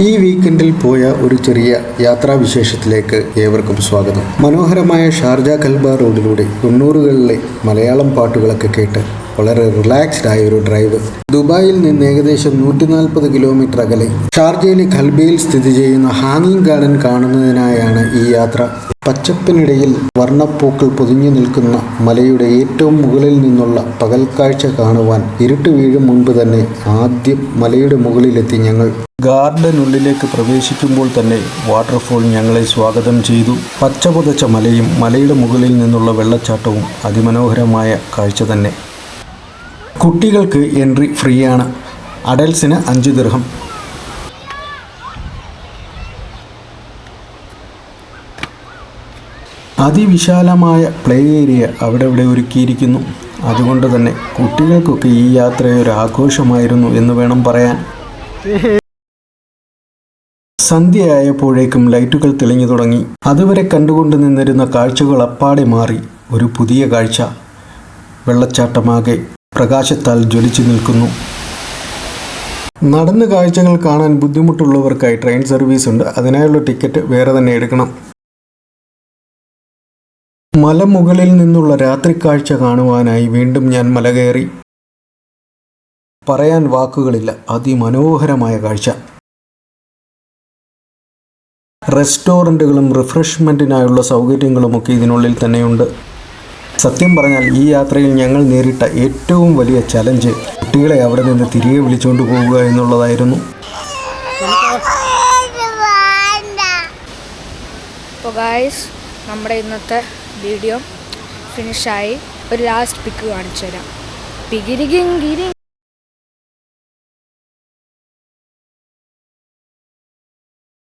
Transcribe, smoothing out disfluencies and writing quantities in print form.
ഈ വീക്കെൻഡിൽ പോയ ഒരു ചെറിയ യാത്രാവിശേഷത്തിലേക്ക് ഏവർക്കും സ്വാഗതം. മനോഹരമായ ഷാർജ കൽബ റോഡിലൂടെ 90കളിലെ മലയാളം പാട്ടുകളൊക്കെ കേട്ട് വളരെ റിലാക്സ്ഡ് ആയ ഒരു ഡ്രൈവ്. ദുബായിൽ നിന്ന് ഏകദേശം 140 കിലോമീറ്റർ അകലെ ഷാർജയിലെ ഖൽബയിൽ സ്ഥിതി ചെയ്യുന്ന ഹാങ്ങിങ് ഗാർഡൻ കാണുന്നതിനായാണ് ഈ യാത്ര. പച്ചപ്പിനിടയിൽ വർണ്ണപ്പൂക്കൾ പൊതിഞ്ഞു നിൽക്കുന്ന മലയുടെ ഏറ്റവും മുകളിൽ നിന്നുള്ള പകൽക്കാഴ്ച കാണുവാൻ ഇരുട്ട് വീഴും മുൻപ് തന്നെ ആദ്യം മലയുടെ മുകളിലെത്തി ഞങ്ങൾ. ഗാർഡനുള്ളിലേക്ക് പ്രവേശിക്കുമ്പോൾ തന്നെ വാട്ടർഫോൾ ഞങ്ങളെ സ്വാഗതം ചെയ്തു. പച്ച പുതച്ച മലയും മലയുടെ മുകളിൽ നിന്നുള്ള വെള്ളച്ചാട്ടവും അതിമനോഹരമായ കാഴ്ച തന്നെ. കുട്ടികൾക്ക് എൻട്രി ഫ്രീ ആണ്. അഡൽസിന് 5 ദിർഹം. അതിവിശാലമായ പ്ലേ ഏരിയ അവിടെ ഒരുക്കിയിരിക്കുന്നു. അതുകൊണ്ട് തന്നെ കുട്ടികൾക്കൊക്കെ ഈ യാത്രയൊരു ആഘോഷമായിരുന്നു എന്ന് വേണം പറയാൻ. സന്ധ്യയായപ്പോഴേക്കും ലൈറ്റുകൾ തെളിഞ്ഞു തുടങ്ങി. അതുവരെ കണ്ടുകൊണ്ട് നിന്നിരുന്ന കാഴ്ചകൾ അപ്പാടെ മാറി. ഒരു പുതിയ കാഴ്ച. വെള്ളച്ചാട്ടമാകെ പ്രകാശത്താൽ ജ്വലിച്ചു നിൽക്കുന്നു. നടന്ന് കാഴ്ചകൾ കാണാൻ ബുദ്ധിമുട്ടുള്ളവർക്കായി ട്രെയിൻ സർവീസ് ഉണ്ട്. അതിനായുള്ള ടിക്കറ്റ് വേറെ തന്നെ എടുക്കണം. മലമുകളിൽ നിന്നുള്ള രാത്രി കാഴ്ച കാണുവാനായി വീണ്ടും ഞാൻ മല കയറി. പറയാൻ വാക്കുകളില്ല. അതിമനോഹരമായ കാഴ്ച. റെസ്റ്റോറൻറ്റുകളും റിഫ്രഷ്മെൻറ്റിനായുള്ള സൗകര്യങ്ങളുമൊക്കെ ഇതിനുള്ളിൽ തന്നെയുണ്ട്. സത്യം പറഞ്ഞാൽ ഈ യാത്രയിൽ ഞങ്ങൾ നേരിട്ട ഏറ്റവും വലിയ ചലഞ്ച് കുട്ടികളെ അവിടെ നിന്ന് തിരികെ വിളിച്ചുകൊണ്ട് പോവുക എന്നുള്ളതായിരുന്നു. അപ്പോൾ ഗായ്സ്, നമ്മുടെ ഇന്നത്തെ വീഡിയോ ഫിനിഷായി. ഒരു ലാസ്റ്റ് പിക്ക് കാണിച്ചു തരാം. പികിരികിങ്കിരി